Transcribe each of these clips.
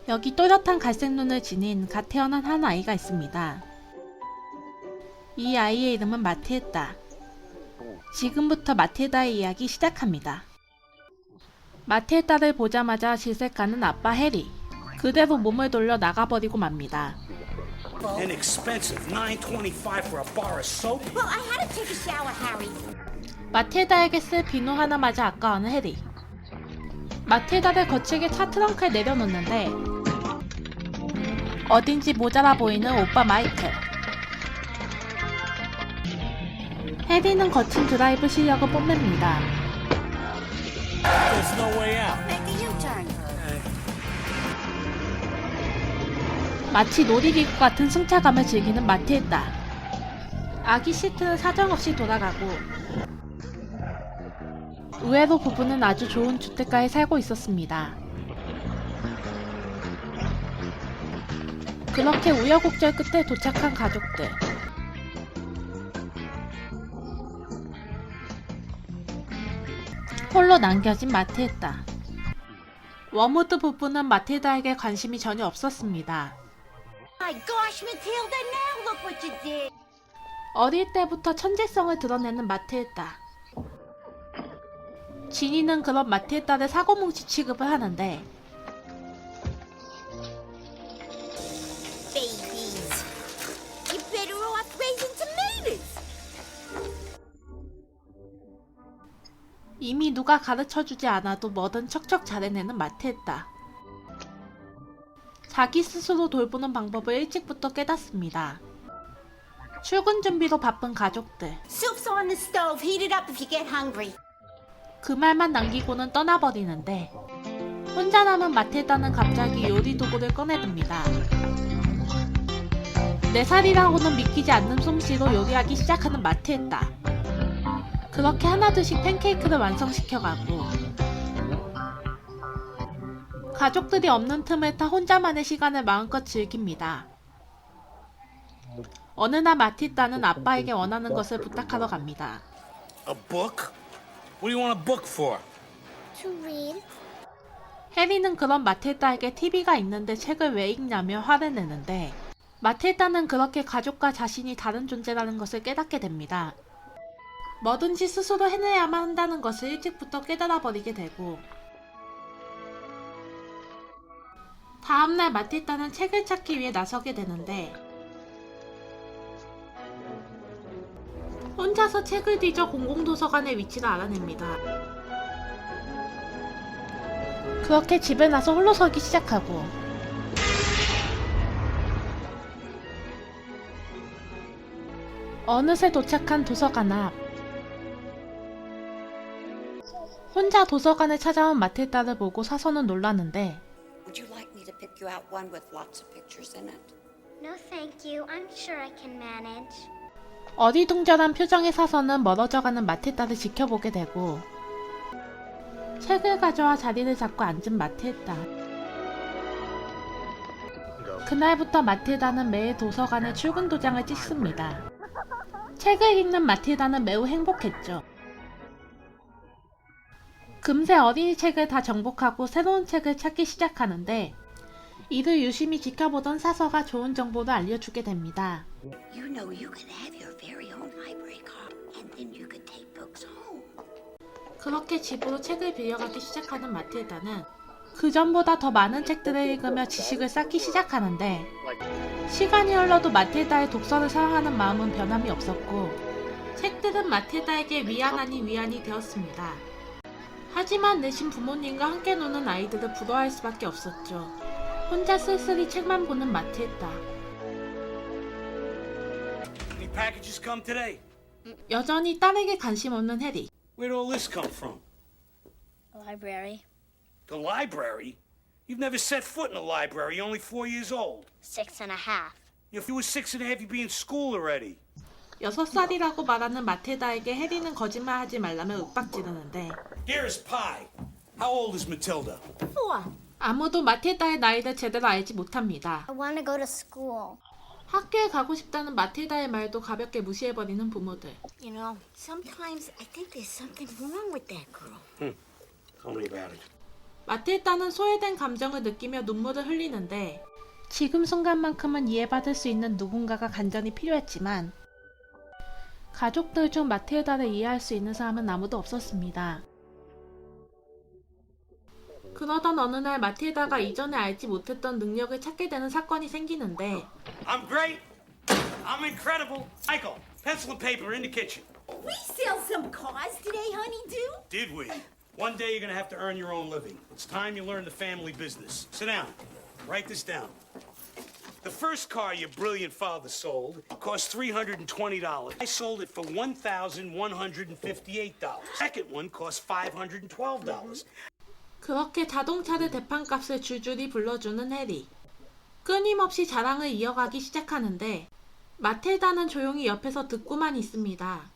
여기 또렷한 갈색 눈을 지닌 갓 태어난 한 아이가 있습니다. 이 아이의 이름은 마틸다. 지금부터 마틸다의 이야기 시작합니다. 마틸다를 보자마자 질색하는 아빠 해리. 그대로 몸을 돌려 나가버리고 맙니다. Inexpensive, $9.25 for a bar of soap. Well, I had to take a shower, Harry. 마틸다에게 쓸 비누 하나마저 아까워하는 해리. 마틸다를 거칠게 차 트렁크에 내려놓는데 어딘지 모자라 보이는 오빠 마이클. 해리는 거친 드라이브 실력을 뽐냅니다. There's no way out. Make a U-turn. 마치 놀이기구 같은 승차감을 즐기는 마틸다. 아기 시트는 사정없이 돌아가고 의외로 부부는 아주 좋은 주택가에 살고 있었습니다. 그렇게 우여곡절 끝에 도착한 가족들. 홀로 남겨진 마틸다. 워무드 부부는 마틸다에게 관심이 전혀 없었습니다. My gosh, Matilda, now look what you did. 어릴 때부터 천재성을 드러내는 마틸다. 지니는 그런 마틸다를 사고뭉치 취급을 하는데 Babies. You better off raising tomatoes. 이미 누가 가르쳐주지 않아도 뭐든 척척 잘해내는 마틸다. 자기 스스로 돌보는 방법을 일찍부터 깨닫습니다. 출근 준비로 바쁜 가족들. Soup's on the stove. Heat it up if you get hungry. 그 말만 남기고는 떠나버리는데 혼자 남은 마틸다는 갑자기 요리 도구를 꺼내듭니다. 4살이라고는 믿기지 않는 솜씨로 요리하기 시작하는 마틸다. 그렇게 하나둘씩 팬케이크를 완성시켜가고 가족들이 없는 틈을 타 혼자만의 시간을 마음껏 즐깁니다. 어느 날 마틸다는 아빠에게 원하는 것을 부탁하러 갑니다. A book? What do you want a book for? To read. 해리는 그런 마틸다에게 TV가 있는데 책을 왜 읽냐며 화를 내는데 마틸다는 그렇게 가족과 자신이 다른 존재라는 것을 깨닫게 됩니다. 뭐든지 스스로 해내야만 한다는 것을 일찍부터 깨달아버리게 되고 다음날 마틸다는 책을 찾기 위해 나서게 되는데 혼자서 책을 뒤져 공공도서관의 위치를 알아냅니다. 그렇게 집에 나서 홀로 서기 시작하고 어느새 도착한 도서관 앞. 혼자 도서관에 찾아온 마틸다를 보고 사서는 놀라는데 Would you like me to pick you out one with lots of pictures in it? No, thank you. I'm sure I can manage. 어리둥절한 표정의 사서는 멀어져가는 마틸다를 지켜보게 되고 책을 가져와 자리를 잡고 앉은 마틸다. 그날부터 마틸다는 매일 도서관에 출근 도장을 찍습니다. 책을 읽는 마틸다는 매우 행복했죠. 금세 어린이 책을 다 정복하고 새로운 책을 찾기 시작하는데 이를 유심히 지켜보던 사서가 좋은 정보를 알려주게 됩니다. You know you could have your very own library card, and then you could take books home. 그렇게 집으로 책을 빌려가기 시작하는 마틸다는 그 전보다 더 많은 책들을 읽으며 지식을 쌓기 시작하는데 시간이 흘러도 마틸다의 독서를 사랑하는 마음은 변함이 없었고 책들은 마틸다에게 위안 아닌 위안이 되었습니다. 하지만 내신 부모님과 함께 노는 아이들을 부러워할 수밖에 없었죠. 혼자 쓸쓸히 책만 보는 마틸다. Any packages come today? 여전히 딸에게 관심 없는 해리. Where'd all this come from? Library. The library? You've never set foot in a library. You're only 4 years old. 6.5. If you were 6.5, you'd be in school already. 6살이라고 말하는 마틸다에게 해리는 거짓말하지 말라며 윽박지르는데 Here's Pie. How old is Matilda? 4. 아무도 마틸다의 나이를 제대로 알지 못합니다. I want to go to school. 학교에 가고 싶다는 마틸다의 말도 가볍게 무시해버리는 부모들. You know, sometimes I think there's something wrong with that girl. Tell me about it. 마틸다는 소외된 감정을 느끼며 눈물을 흘리는데 지금 순간만큼은 이해받을 수 있는 누군가가 간절히 필요했지만 가족들 중 마틸다를 이해할 수 있는 사람은 아무도 없었습니다. 그러던 어느 날 마틸다가 이전에 알지 못했던 능력을 찾게 되는 사건이 생기는데 I'm great. I'm incredible. Michael, pencil and paper in the kitchen. We sell some cars today, honeydew. Did we? One day you're gonna have to earn your own living. It's time you learn the family business. Sit down. Write this down. The first car your brilliant father sold cost $320. I sold it for $1,158. Second one cost $512. 그렇게 자동차를 대판값을 줄줄이 불러주는 해리. 끊임없이 자랑을 이어가기 시작하는데 마틸다는 조용히 옆에서 듣고만 있습니다.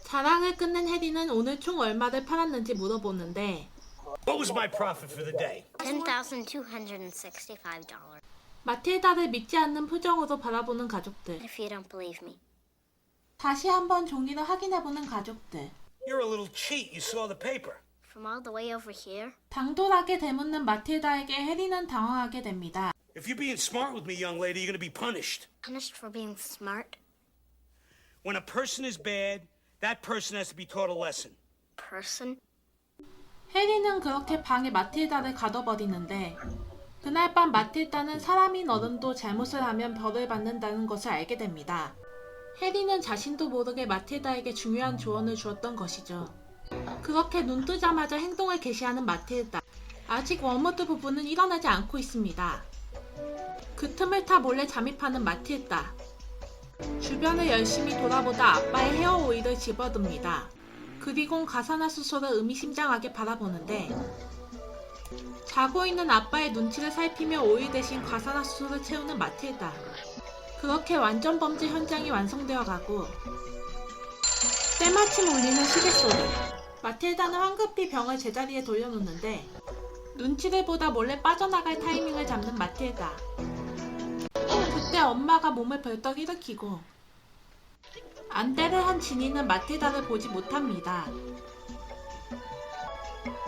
자랑을 끝낸 해리는 오늘 총 얼마를 팔았는지 물어보는데 What was my profit for the day? $10,265. 마틸다를 믿지 않는 표정으로 바라보는 가족들. If you don't believe me. 다시 한번 종이를 확인해보는 가족들. You're a little cheat. You saw the paper. From all the way over here? 당돌하게 되묻는 마틸다에게 해리는 당황하게 됩니다. If you're being smart with me, young lady, you're gonna be punished. Punished for being smart? When a person is bad, that person has to be taught a lesson. Person? 해리는 그렇게 방에 마틸다를 가둬버리는데 그날 밤 마틸다는 사람인 어른도 잘못을 하면 벌을 받는다는 것을 알게 됩니다. 해리는 자신도 모르게 마틸다에게 중요한 조언을 주었던 것이죠. 그렇게 눈 뜨자마자 행동을 개시하는 마틸다. 아직 워머드 부부는 일어나지 않고 있습니다. 그 틈을 타 몰래 잠입하는 마틸다. 주변을 열심히 돌아보다 아빠의 헤어 오일을 집어듭니다. 그리곤 가사나수소를 의미심장하게 바라보는데 자고 있는 아빠의 눈치를 살피며 오일 대신 가사나수소를 채우는 마틸다. 그렇게 완전 범죄 현장이 완성되어 가고 때마침 울리는 시계소리. 마틸다는 황급히 병을 제자리에 돌려놓는데 눈치를 보다 몰래 빠져나갈 타이밍을 잡는 마틸다. 그때 엄마가 몸을 벌떡 일으키고 안대를 한 지니는 마틸다를 보지 못합니다.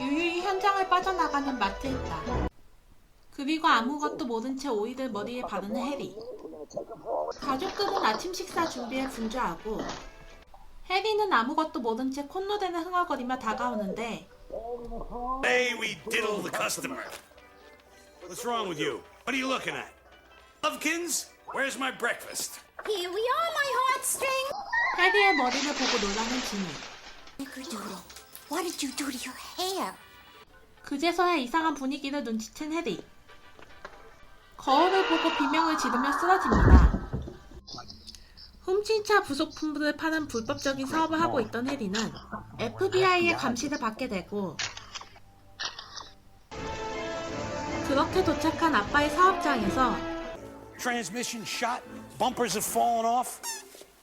유유히 현장을 빠져나가는 마틸다. 그리고 아무것도 모른 채 오일을 머리에 바르는 해리. 가족들은 아침 식사 준비에 분주하고 해리는 아무것도 모른 채 콧노래를 흥얼거리며 다가오는데 Hey, we diddle the customer. What's wrong with you? What are you looking at? Lovekins? Where's my breakfast? Here we are, my heartstring. 해리의 머리를 보고 놀라는 지니. Snickerdoodle, what did you do to your hair? 그제서야 이상한 분위기를 눈치챈 해리. 거울을 보고 비명을 지르며 쓰러집니다. 훔친 차 부속품들을 파는 불법적인 사업을 하고 있던 해리는 FBI의 감시를 받게 되고 그렇게 도착한 아빠의 사업장에서 Transmission shot. Bumpers have fallen off.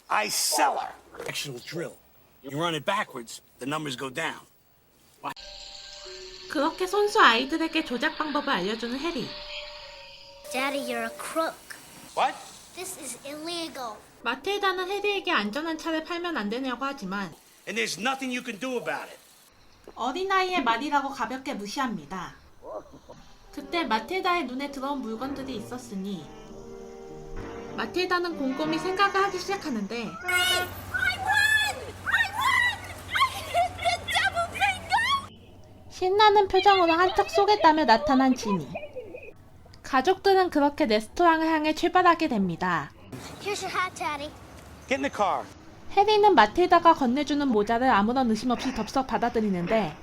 I sell her. Actual drill. You run it backwards, the numbers go down. 그렇게 손수 아이들에게 조작 방법을 알려주는 해리. Daddy, you're a crook. What? This is illegal. 마틸다는 해리에게 안전한 차를 팔면 안 되냐고 하지만 And there's nothing you can do about it. 어린아이의 말이라고 가볍게 무시합니다. 그때 마틸다의 눈에 들어온 물건들이 있었으니 마틸다는 곰곰이 생각을 하기 시작하는데 I run! I hit the double bingo! 신나는 표정으로 한턱 쏘겠다며 나타난 지니. 가족들은 그렇게 레스토랑을 향해 출발하게 됩니다. Here's your hat, Daddy. Get in the car. 해리는 마틸다가 건네주는 모자를 아무런 의심 없이 덥석 받아들이는데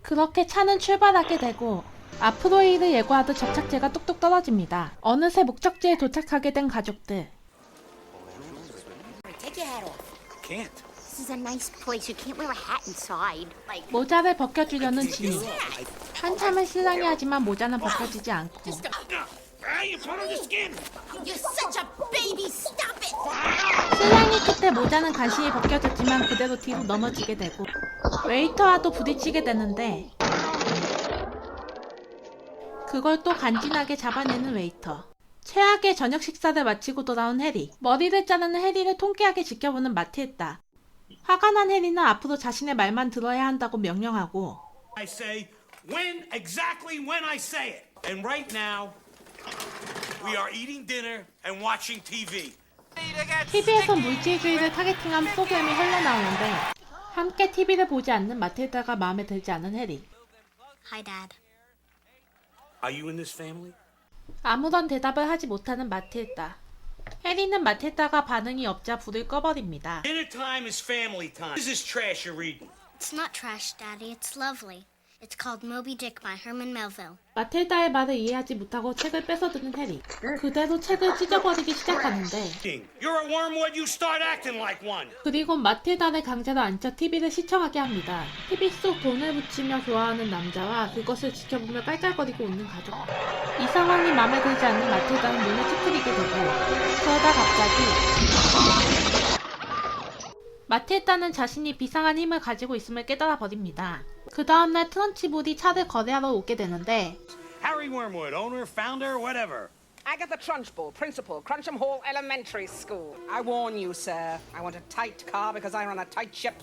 그렇게 차는 출발하게 되고 앞으로의 일을 예고하듯 접착제가 뚝뚝 떨어집니다. 어느새 목적지에 도착하게 된 가족들. Take your hat off. Can't. This is a nice place. You can't wear a hat inside. Like, 모자를 벗겨주려는 지니. 한참을 실랑이 하지만 모자는 벗겨지지 않고 Ah, you put on the skin. You're such a baby. Stop it. 실랑이 끝에 모자는 간신히 벗겨졌지만 그대로 뒤로 넘어지게 되고 웨이터와도 부딪히게 되는데 그걸 또 간지나게 잡아내는 웨이터. 최악의 저녁 식사를 마치고 돌아온 해리. 머리를 자르는 해리를 통쾌하게 지켜보는 마틸다. 화가 난 해리는 앞으로 자신의 말만 들어야 한다고 명령하고 I say, exactly when I say it. And right now, we are eating dinner and watching TV. TV에서 물질주의를 타겟팅한 프로그램이 흘러나오는데 함께 TV를 보지 않는 마틸다가 마음에 들지 않은 해리. Hi, Dad. Are you in this family? 아무런 대답을 하지 못하는 마틸다. 해리는 마틸다가 반응이 없자 불을 꺼버립니다. Dinner time is family time. This is trash you're reading. It's not trash, Daddy. It's lovely. It's called Moby Dick by Herman Melville. 마틸다의 말을 이해하지 못하고 책을 뺏어드는 해리. 그대로 책을 찢어버리기 시작하는데 You're a wormwood, you start acting like one. 그리고 마틸다를 강제로 앉혀 TV를 시청하게 합니다. TV 속 돈을 붙이며 좋아하는 남자와 그것을 지켜보며 깔깔거리고 웃는 가족. 이 상황이 마음에 들지 않는 마틸다는 눈을 찌푸리게 되고 그러다 갑자기 마틸다는 자신이 비상한 힘을 가지고 있음을 깨달아 버립니다. 그 다음날 트런치볼이 차를 거래하러 오게 되는데 Harry Wormwood, owner, founder, whatever. Agatha Trunchbull, principal, Cruncham Hall Elementary School. I warn you, sir, I want a tight car because I run a tight ship.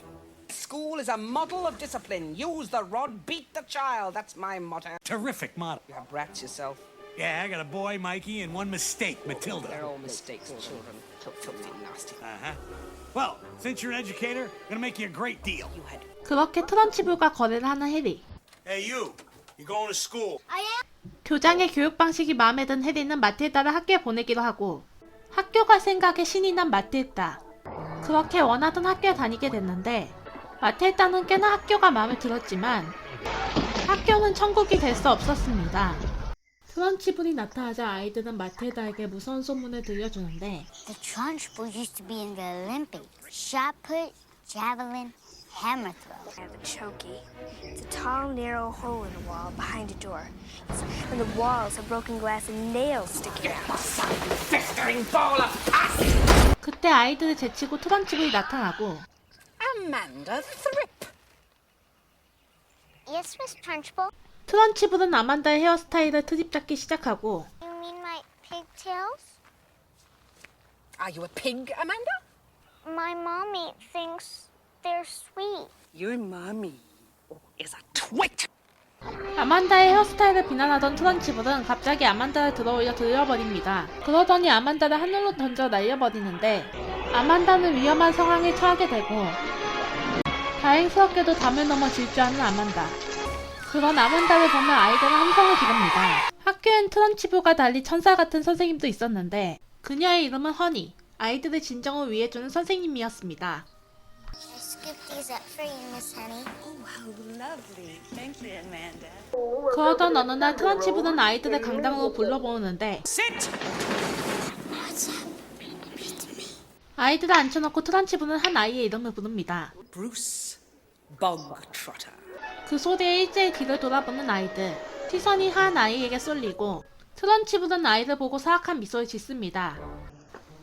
School is a model of discipline. Use the rod, beat the child. That's my motto. Terrific model. You have brats yourself. Yeah, I got a boy, Mikey, and one mistake, Matilda. They're all mistakes, children. Filthy, nasty. Uh-huh. Well, since you're an educator, I'm gonna make you a great deal. You had 그렇게 트런치볼과 거래를 하는 해리. Hey, you going to school? I am. 교장의 교육 방식이 마음에 든 해리는 마틸다를 학교에 보내기로 하고 학교 갈 생각에 신이 난 마틸다. 그렇게 원하던 학교에 다니게 됐는데 마틸다는 꽤나 학교가 마음에 들었지만 학교는 천국이 될 수 없었습니다. 트런치볼이 나타나자 아이들은 마틸다에게 무서운 소문을 들려주는데 The Trunchbull used to be in the Olympics. Shot put, javelin, hammer throw. I have a chokey. It's a tall, narrow hole in a wall behind a door. And the walls have broken glass and nails sticking out. festering ball of pus! 그때 아이들을 제치고 트런치볼이 나타나고 Amanda Thrip. Yes, Miss Trunchbull. 트런치볼은 아만다의 헤어스타일을 트집 잡기 시작하고 You mean my pigtails? Are you a pig, Amanda? My mommy thinks they're sweet. Your mommy is a twit. 아만다의 헤어스타일을 비난하던 트런치볼은 갑자기 아만다를 들어올려 들려버립니다. 그러더니 아만다를 하늘로 던져 날려버리는데 아만다는 위험한 상황에 처하게 되고 다행스럽게도 담을 넘어 질주하는 아만다. 그런 아만다를 보면 아이들은 함성을 지릅니다. 학교엔 트런치볼과 달리 천사 같은 선생님도 있었는데 그녀의 이름은 허니, 아이들의 진정을 위해주는 선생님이었습니다. I scooped these up for you, Miss Honey. 그러던 어느 날 트런치볼은 아이들을 강당으로 불러모으는데 Sit! 아이들을 앉혀놓고 트런치볼은 한 아이의 이름을 부릅니다. Bruce Bogtrotter. 그 소리에 일제히 뒤를 돌아보는 아이들. 시선이 한 아이에게 쏠리고 트런치볼은 아이를 보고 사악한 미소를 짓습니다.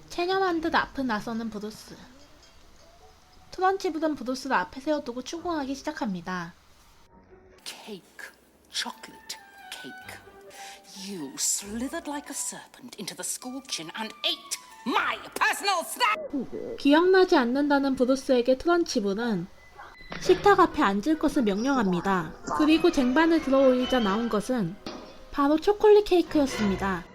체념한 듯 앞을 나서는 브루스. 트런치볼은 브루스를 앞에 세워두고 추궁하기 시작합니다. Cake, chocolate cake. You slithered like a serpent into the school kitchen and ate My personal snack. 기억나지 않는다는 브루스에게 트런치볼은 식탁 앞에 앉을 것을 명령합니다. 그리고 쟁반을 들어올리자 나온 것은 바로 초콜릿 케이크였습니다.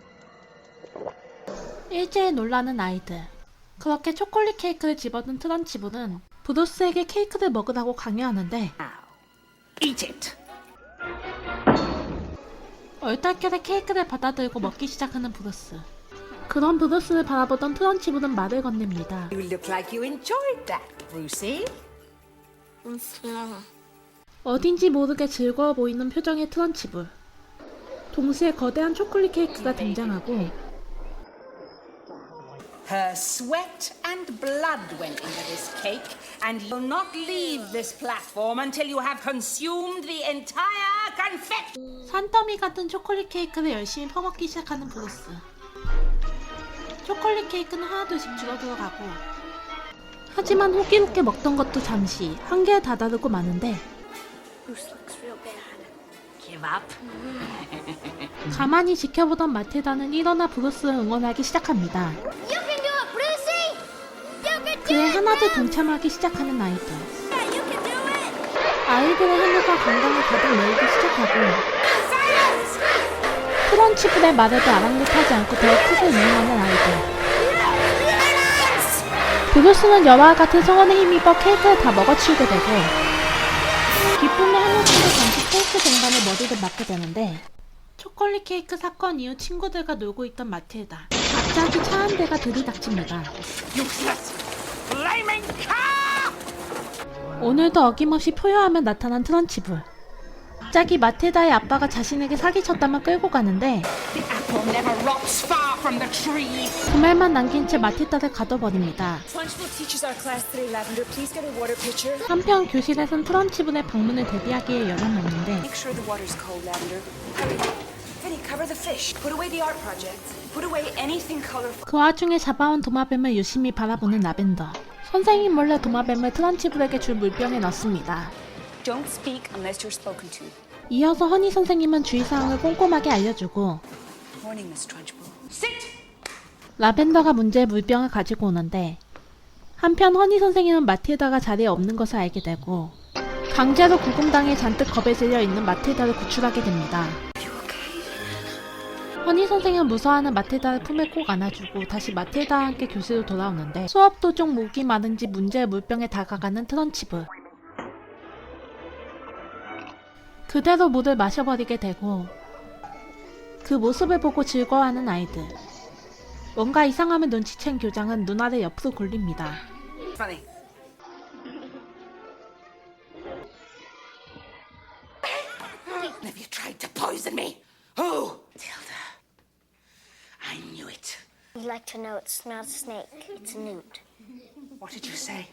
일제히 놀라는 아이들. 그렇게 초콜릿 케이크를 집어든 트런치볼은 브루스에게 케이크를 먹으라고 강요하는데 Eat it. 얼떨결에 케이크를 받아들고 먹기 시작하는 브루스. 그런 브루스를 바라보던 트런치볼은 말을 건넵니다. You look like you enjoyed that, Brucey. 어딘지 모르게 즐거워 보이는 표정의 트런치볼. 동시에 거대한 초콜릿 케이크가 등장하고 Her sweat and blood went into this cake, and you'll not leave this platform until you have consumed the entire confetti. 산더미 같은 초콜릿 케이크를 열심히 퍼먹기 시작하는 브루스. 초콜릿 케이크는 하나둘씩 줄어들어가고 하지만 호기롭게 먹던 것도 잠시 한계에 다다르고 마는데 Bruce looks real bad. Give up. 가만히 지켜보던 마틸다는 일어나 브루스를 응원하기 시작합니다. You can do it, Brucey! You can do 그에 it! 하나둘 동참하기 시작하는 아이들. Yeah, you can do it. 아이들의 행복과 건강을 가득 메우기 시작하고 트런치불의 말에도 아랑곳하지 않고 더욱 크게 유행하는 아이들. 브루스는 여와와 같은 성원에 힘입어 케이크를 다 먹어치우게 되고 기쁨의 한여름에 잠시 케이크 쟁반에 머리를 맞게 되는데 초콜릿 케이크 사건 이후 친구들과 놀고 있던 마틸다. 갑자기 차 한 대가 들이닥칩니다. 오늘도 어김없이 포효하며 나타난 트런치불. 갑자기 마틸다의 아빠가 자신에게 사기쳤다만 끌고 가는데 The apple never rots far from the tree. 그 말만 남긴 채 마틸다를 가둬버립니다. Trunchbull teaches our class today, Lavender. Please get a water pitcher. 한편 교실에선 트런치불의 방문을 대비하기에 열어놓는데 Make sure the water's cold, Lavender. Hurry. Penny, cover the fish. Put away the art projects. Put away anything colorful. 그 와중에 잡아온 도마뱀을 유심히 바라보는 라벤더. 선생님 몰래 도마뱀을 트런치불에게 줄 물병에 넣습니다. Don't speak unless you're spoken to. 이어서 허니 선생님은 주의사항을 꼼꼼하게 알려주고 Morning, Miss Trunchbull. 라벤더가 문제의 물병을 가지고 오는데 한편 허니 선생님은 마틸다가 자리에 없는 것을 알게 되고 강제로 구금당해 잔뜩 겁에 질려 있는 마틸다를 구출하게 됩니다. 허니 선생은 무서워하는 마틸다를 품에 꼭 안아주고 다시 마틸다와 함께 교실로 돌아오는데 수업 도중 목이 마른지 문제의 물병에 다가가는 트런치불. 그대로 물을 마셔버리게 되고 그 모습을 보고 즐거워하는 아이들. 뭔가 이상함을 눈치챈 교장은 누나를 옆으로 굴립니다. Funny. Have you tried to poison me? Who? Tilda. I knew it. You'd like to know it's not a snake, it's a newt. What did you say?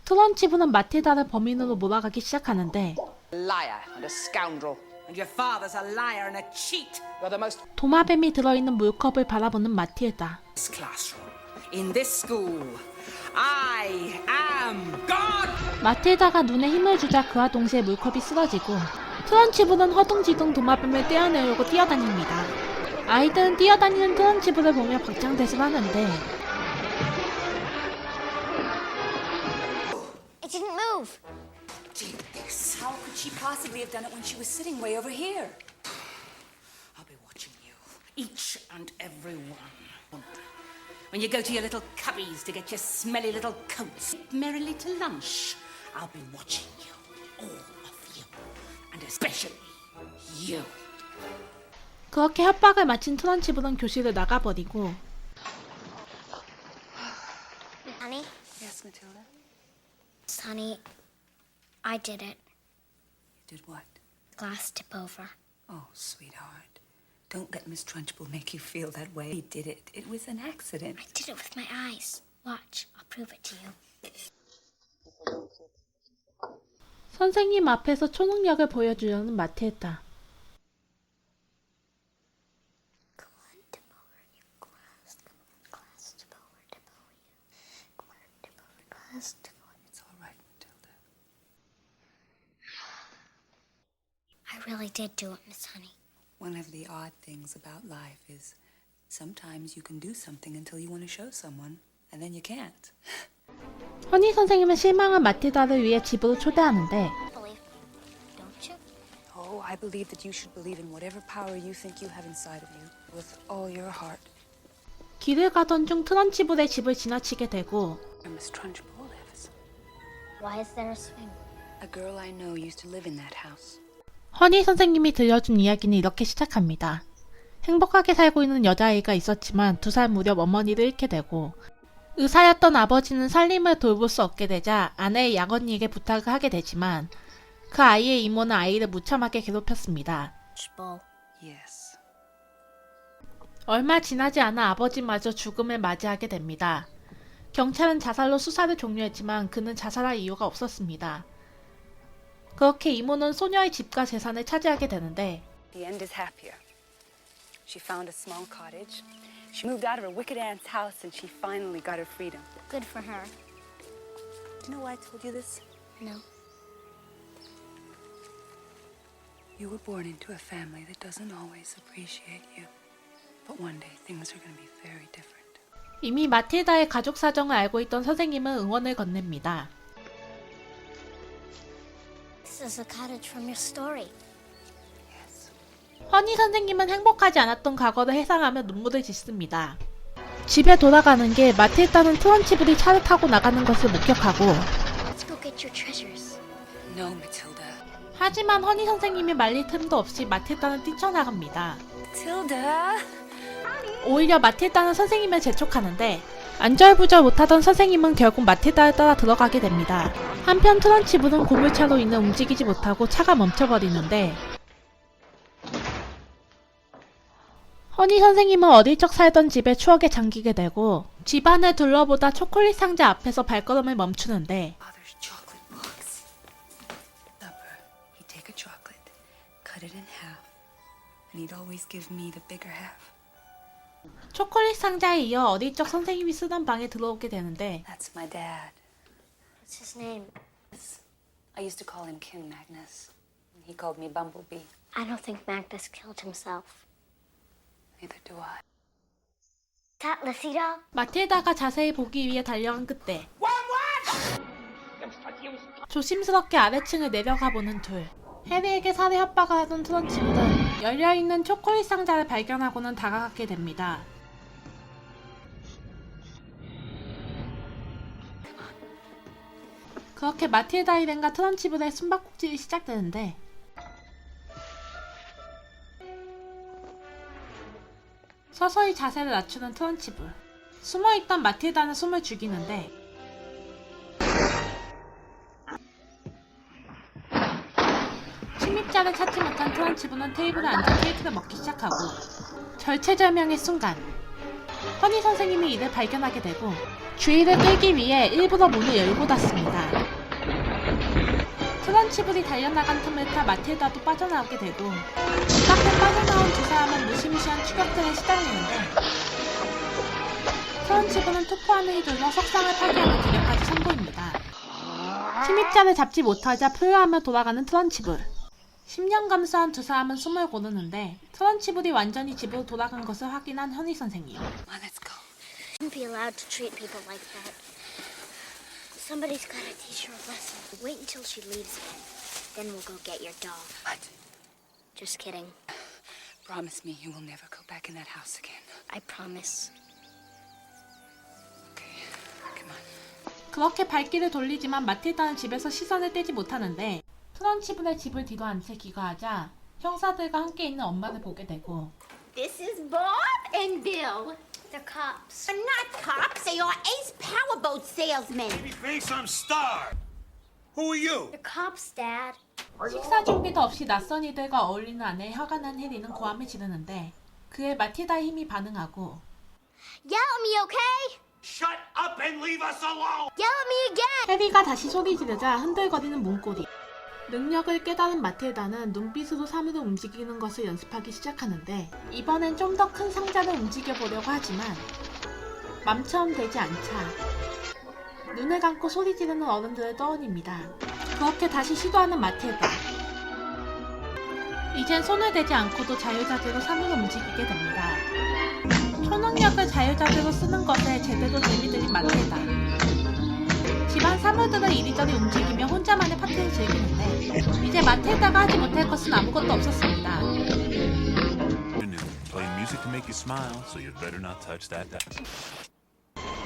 트런치불은 마틸다를 범인으로 몰아가기 시작하는데 Liar and a scoundrel. And your father's a liar and a cheat. You're the most 도마뱀이 들어있는 물컵을 바라보는 마틸다. this classroom. In this school. I am God! 마틸다가 눈에 힘을 주자 그와 동시에 물컵이 쓰러지고 트런치불은 허둥지둥 도마뱀을 떼어내려고 뛰어다닙니다. 아이들은 뛰어다니는 트런치불을 보며 박장대소를 하는데 It didn't move. Did this. How could she possibly have done it when she was sitting way over here? I'll be watching you. Each and every one. When you go to your little cubbies to get your smelly little coats merrily to lunch, I'll be watching you. All of you. And especially you. 그렇게 협박을 마친 트런치불은 교실을 나가버리고 Honey? Yes, Matilda. Honey, I did it. You did what? Glass tip over. Oh, sweetheart. Don't let Miss Trunchbull make you feel that way. He did it. It was an accident. I did it with my eyes. Watch, I'll prove it to you. 선생님 앞에서 초능력을 보여주려는 마틸다. Glass tip over you. Glass tip over, tip over you. Glass tip over, glass tip over. It's all right, Matilda. I really did do it, Miss Honey. One of the odd things about life is sometimes you can do something until you want to show someone, and then you can't. 허니 선생님은 실망한 마틸다를 위해 집으로 초대하는데 Believe, don't you? Oh, I believe that you should believe in whatever power you think you have inside of you with all your heart. 길을 가던 중 트런치불의 집을 지나치게 되고 Where Miss Trunchbull lives. Why is there a swing? A girl I know used to live in that house. 허니 선생님이 들려준 이야기는 이렇게 시작합니다. 행복하게 살고 있는 여자아이가 있었지만 2살 무렵 어머니를 잃게 되고 의사였던 아버지는 살림을 돌볼 수 없게 되자 아내의 양언니에게 부탁을 하게 되지만 그 아이의 이모는 아이를 무참하게 괴롭혔습니다. Bull. Yes. 얼마 지나지 않아 아버지마저 죽음을 맞이하게 됩니다. 경찰은 자살로 수사를 종료했지만 그는 자살할 이유가 없었습니다. 그렇게 이모는 소녀의 집과 재산을 차지하게 되는데 The end is happier. She found a small cottage. She moved out of her wicked aunt's house and she finally got her freedom. Good for her. Do you know why I told you this? No. You were born into a family that doesn't always appreciate you. But one day things are going to be very different. 이미 마틸다의 가족 사정을 알고 있던 선생님은 응원을 건넵니다. This is the cottage from your story. 허니 선생님은 행복하지 않았던 과거를 회상하며 눈물을 짓습니다. 집에 돌아가는 길 마틸다는 트런치블이 차를 타고 나가는 것을 목격하고 Let's go get your treasures. No, Matilda. 하지만 허니 선생님이 말릴 틈도 없이 마틸다는 뛰쳐나갑니다. Matilda? 오히려 마틸다는 선생님을 재촉하는데 안절부절 못하던 선생님은 결국 마틸다를 따라 들어가게 됩니다. 한편 트런치블은 고물차로 인해 움직이지 못하고 차가 멈춰버리는데 허니 선생님은 어릴 적 살던 집의 추억에 잠기게 되고 집안을 둘러보다 초콜릿 상자 앞에서 발걸음을 멈추는데 Father's chocolate box. Supper, he'd take a chocolate, cut it in half, and he'd always give me the bigger half. 초콜릿 상자에 이어 어릴 적 선생님이 쓰던 방에 들어오게 되는데 That's my dad. What's his name? I used to call him King Magnus. And he called me Bumblebee. I don't think Magnus killed himself. Neither do I. Is that Lissy doll? 마틸다가 자세히 보기 위해 달려간 그때 조심스럽게 아래층을 내려가 보는 둘. 해리에게 살해 협박을 하던 트런치블은 열려있는 초콜릿 상자를 발견하고는 다가가게 됩니다. 그렇게 마틸다 일행과 트런치블의 숨바꼭질이 시작되는데 서서히 자세를 낮추는 트런치블. 숨어있던 마틸다는 숨을 죽이는데 침입자를 찾지 못한 트런치블은 테이블에 앉아 케이크를 먹기 시작하고 절체절명의 순간 허니 선생님이 이를 발견하게 되고 주의를 끌기 위해 일부러 문을 열고 닫습니다. 트런치블이 달려나간 틈을 타 마틸다도 빠져나오게 되고 밖에 빠져나온 두 사람은 무시무시한 추격전에 시달리는데 트런치블은 투포안을 휘둘러 석상을 파괴하는 기력까지 선보입니다. 침입자를 잡지 못하자 포효하며 돌아가는 트런치블. 10년 감수한 두 사람은 숨을 고르는데 트런치블이 완전히 집으로 돌아간 것을 확인한 허니 선생님. Come on, let's go. Shouldn't be allowed to treat people like that. Somebody's gotta teach her a lesson. Wait until she leaves again. Then we'll go get your dog. What? Just kidding. Promise me you will never go back in that house again. I promise. Okay, come on. 그렇게 발길을 돌리지만 마틸다는 집에서 시선을 떼지 못하는데 트런치블의 집을 뒤로 한 채 귀가하자 형사들과 함께 있는 엄마를 보게 되고 This is Bob and Bill. They're cops. They're not cops. They are ace powerboat salesmen. Babyface, I'm starved. Who are you? They're cops, Dad. 식사 준비도 없이 낯선 이들과 어울리는 아내에 화가 난 해리는 고함을 지르는데 그에 마틸다의 힘이 반응하고 Yell at me, okay? Shut up and leave us alone! Yell at me again! 해리가 다시 소리 지르자 흔들거리는 문고리. 능력을 깨달은 마틸다는 눈빛으로 사물을 움직이는 것을 연습하기 시작하는데 이번엔 좀 더 큰 상자를 움직여보려고 하지만 맘처럼 되지 않자 눈을 감고 소리 지르는 어른들을 떠올립니다. 그렇게 다시 시도하는 마틸다. 이젠 손을 대지 않고도 자유자재로 사물을 움직이게 됩니다. 초능력을 자유자재로 쓰는 것에 제대로 재미들인 마틸다. 집안 사물들을 이리저리 움직이며 혼자만의 파티를 즐기는데 이제 마틸다가 하지 못할 것은 아무것도 없었습니다.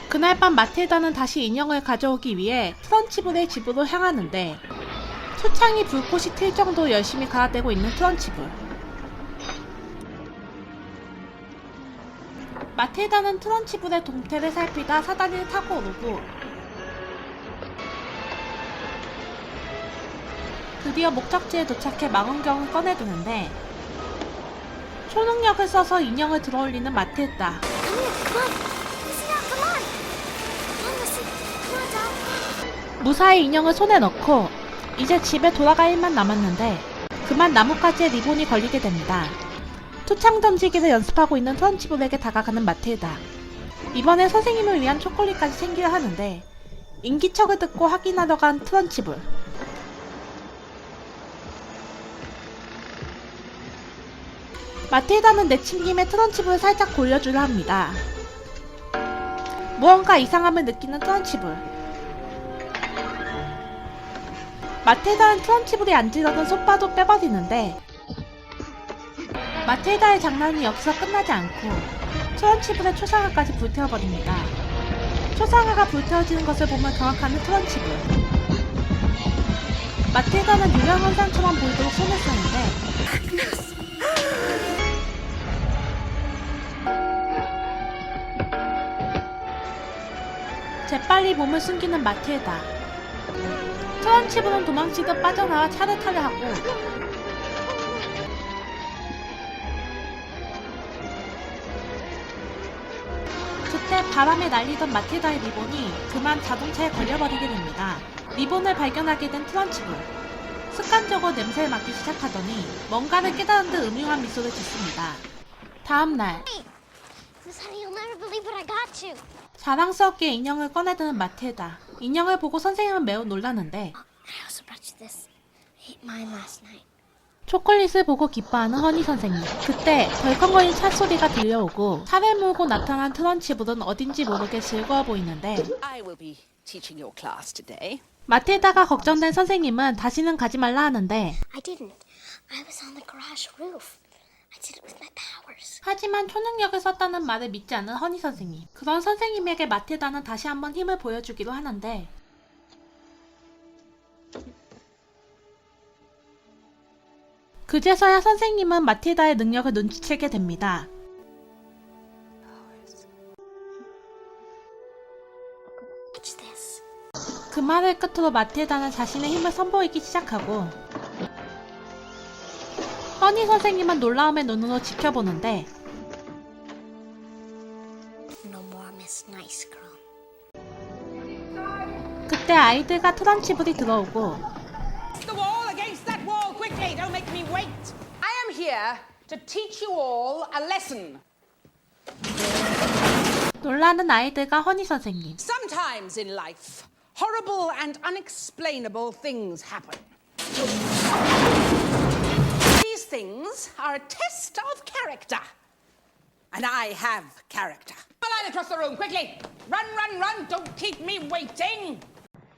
그날 밤 마틸다는 다시 인형을 가져오기 위해 트런치블의 집으로 향하는데 초창이 불꽃이 튈 정도로 열심히 갈아대고 있는 트런치블. 마틸다는 트런치블의 동태를 살피다 사다리를 타고 오르고 드디어 목적지에 도착해 망원경을 꺼내드는데 초능력을 써서 인형을 들어올리는 마틸다. Come on. Listen up, come on. Come on, listen. Come on, doll. 무사히 인형을 손에 넣고 이제 집에 돌아갈 일만 남았는데 그만 나뭇가지에 리본이 걸리게 됩니다. 투창 던지기를 연습하고 있는 트런치블에게 다가가는 마틸다. 이번엔 선생님을 위한 초콜릿까지 챙기려 하는데 인기척을 듣고 확인하러 간 트런치블. 마틸다는 내친김에 트런치블을 살짝 돌려주려 합니다. 무언가 이상함을 느끼는 트런치블. 마틸다는 트런치블이 앉으려던 솥바도 빼버리는데 마틸다의 장난이 여기서 끝나지 않고 트런치블의 초상화까지 불태워버립니다. 초상화가 불태워지는 것을 보면 경악하는 트런치블. 마틸다는 유령 환상처럼 보이도록 손을 쓰는데 재빨리 몸을 숨기는 마틸다. 트런치블은 도망치듯 빠져나와 차를 타려 하고 그때 바람에 날리던 마틸다의 리본이 그만 자동차에 걸려버리게 됩니다. 리본을 발견하게 된 트런치블. 습관적으로 냄새를 맡기 시작하더니 뭔가를 깨달은 듯 음흉한 미소를 짓습니다. 다음날 Miss Honey, you'll never believe what I got you. 자랑스럽게 인형을 꺼내드는 마틸다. 인형을 보고 선생님은 매우 놀라는데 I also brought you this. I ate mine last night. 초콜릿을 보고 기뻐하는 허니 선생님. 그때 덜컹거리는 차 소리가 들려오고 차를 몰고 나타난 트런치블은 어딘지 모르게 즐거워 보이는데 I will be teaching your class today. 마틸다가 걱정된 선생님은 다시는 가지 말라 하는데 I didn't. I was on the garage roof. I did it with my powers. 하지만 초능력을 썼다는 말을 믿지 않는 허니 선생님. 그런 선생님에게 마틸다는 다시 한번 힘을 보여주기로 하는데 그제서야 선생님은 마틸다의 능력을 눈치채게 됩니다. Watch this. 그 말을 끝으로 마틸다는 자신의 힘을 선보이기 시작하고 허니 선생님은 놀라움의 눈으로 지켜보는데 No more Miss Nice Girl. 그때 아이들과 트런치블이 들어오고 The wall against that wall, quickly! Don't make me wait! I am here to teach you all a lesson. 놀라는 아이들과 허니 선생님. Sometimes in life, horrible and unexplainable things happen. These things are a test of character. And I have character. Line across the room, quickly! Run, run, run! Don't keep me waiting!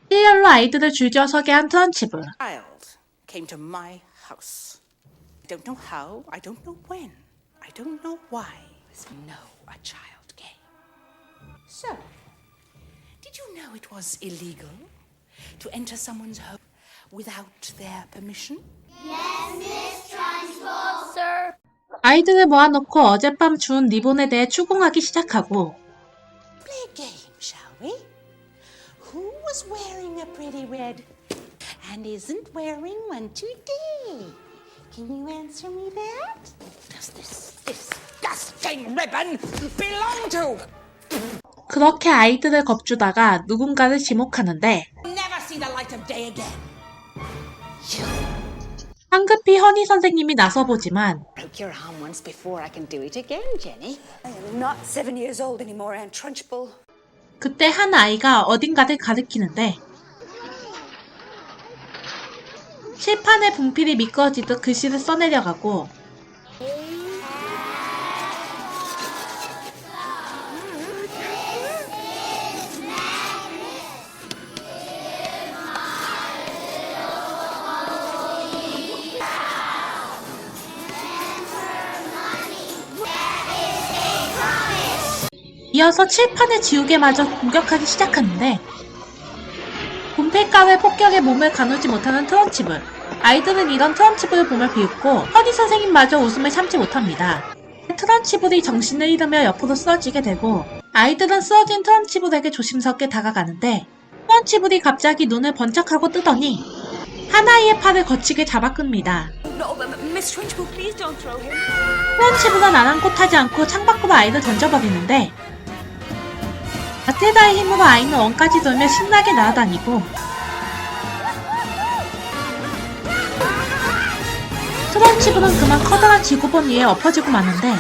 일렬로 아이들을 줄지어 서게 한 트런치블. Child came to my house. I don't know how, I don't know when, I don't know why. A child came. So, did you know it was illegal to enter someone's home without their permission? Sir. 아이들을 모아놓고 어젯밤 주운 리본에 대해 추궁하기 시작하고 Play a game, shall we? Who was wearing a pretty red and isn't wearing one today? Can you answer me that? Does this disgusting ribbon belong to? 그렇게 아이들을 겁주다가 누군가를 지목하는데 Never see the light of day again. 황급히 허니 선생님이 나서보지만 Broke your arm once before, I can do it again, Jenny. I am not 7 years old anymore, Aunt Trunchbull. 그때 한 아이가 어딘가를 가리키는데 칠판에 분필이 미끄러지듯 글씨를 써내려가고 이어서 칠판을 지우개마저 공격하기 시작하는데 분필가루의 폭격에 몸을 가누지 못하는 트런치블. 아이들은 이런 트런치블을 보며 비웃고 허니 선생님마저 웃음을 참지 못합니다. 트런치블이 정신을 잃으며 옆으로 쓰러지게 되고 아이들은 쓰러진 트런치블에게 조심스럽게 다가가는데 트런치블이 갑자기 눈을 번쩍하고 뜨더니 한 아이의 팔을 거치게 잡아 끕니다. No, Miss Trunchbull, please don't throw him. 트런치블은 아랑곳하지 않고 창밖으로 아이를 던져버리는데 마틸다의 힘으로 아이는 원까지 돌며 신나게 날아다니고 트런치블은 그만 커다란 지구본 위에 엎어지고 마는데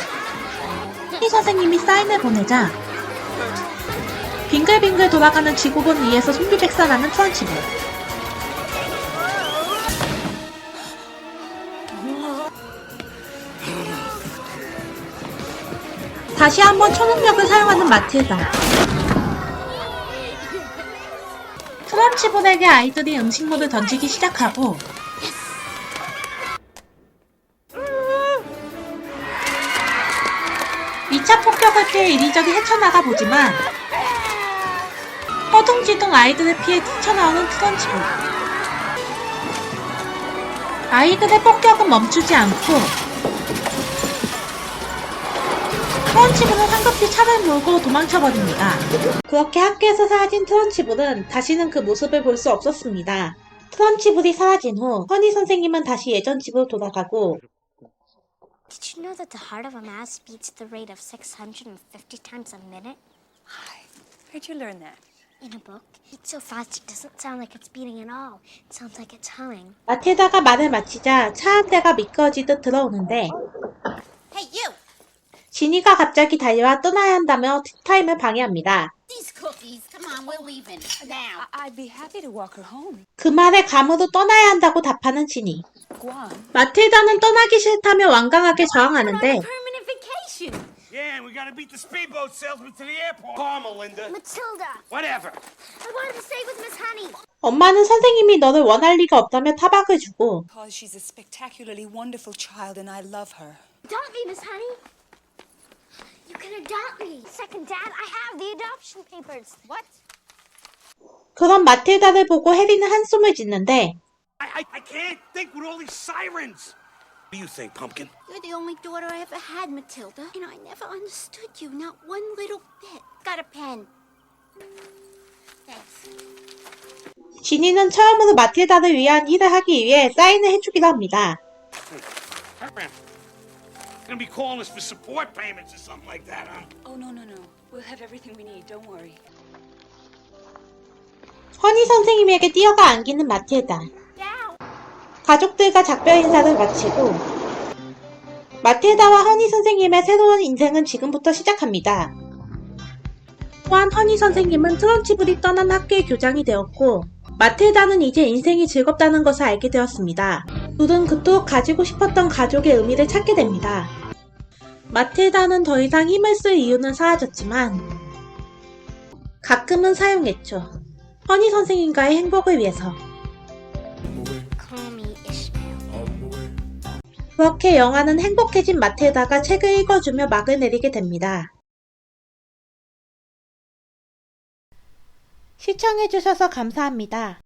허니 선생님이 사인을 보내자 빙글빙글 돌아가는 지구본 위에서 송비백산하는 트런치블. 다시 한번 초능력을 사용하는 마틸다. 트런치볼에게 아이들이 음식물을 던지기 시작하고 이 차 폭격을 피해 이리저리 헤쳐나가 보지만 허둥지둥 아이들을 피해 뛰쳐나오는 트런치볼. 아이들의 폭격은 멈추지 않고 트런치볼은 황급히 차를 몰고 도망쳐버립니다. 그렇게 학교에서 사라진 트런치볼은 다시는 그 모습을 볼 수 없었습니다. 트런치볼이 사라진 후 허니 선생님은 다시 예전 집으로 돌아가고 Did you know that the heart of a mouse beats at the rate of 650 times a minute? Hi. Where'd you learn that? In a book. It's so fast it doesn't sound like it's beating at all. It sounds like it's humming. 마틸다가 말을 마치자 차 한 대가 미끄러지듯 들어오는데 Hey, you! 지니가 갑자기 달려와 떠나야 한다며 티타임을 방해합니다. These cookies. Come on, we're leaving. Now. I'd be happy to walk her home. 그 말에 감으로 떠나야 한다고 답하는 지니. Guam. 마틸다는 떠나기 싫다며 완강하게 저항하는데 Permanent vacation. Yeah, and we gotta beat the speedboat salesman to the airport. Call Melinda. Matilda! Whatever. I wanted to stay with Miss Honey. 엄마는 선생님이 너를 원할 리가 없다며 타박을 주고 Because she's a spectacularly wonderful child and I love her. Adopt me, Miss Honey. You can adopt me. Second dad, I have the adoption papers. What? 그런 마틸다를 보고 해리는 한숨을 짓는데 I can't think with all these sirens. What do you think, Pumpkin? You're the only daughter I ever had, Matilda. And I never understood you, not one little bit. Got a pen. Thanks. 지니는 처음으로 마틸다를 위한 일을 하기 위해 사인을 해주기로 합니다. Gonna be calling us for support payments or something like that, huh? Oh, no. We'll have everything we need. Don't worry. 허니 선생님에게 뛰어가 안기는 마틸다. 가족들과 작별 인사를 마치고 마틸다와 허니 선생님의 새로운 인생은 지금부터 시작합니다. 또한 허니 선생님은 트런치볼이 떠난 학교의 교장이 되었고 마틸다는 이제 인생이 즐겁다는 것을 알게 되었습니다. 둘은 그토록 가지고 싶었던 가족의 의미를 찾게 됩니다. 마틸다는 더 이상 힘을 쓸 이유는 사라졌지만 가끔은 사용했죠. 허니 선생님과의 행복을 위해서. Call me Ishmael. 그렇게 영화는 행복해진 마틸다가 책을 읽어주며 막을 내리게 됩니다. 시청해주셔서 감사합니다.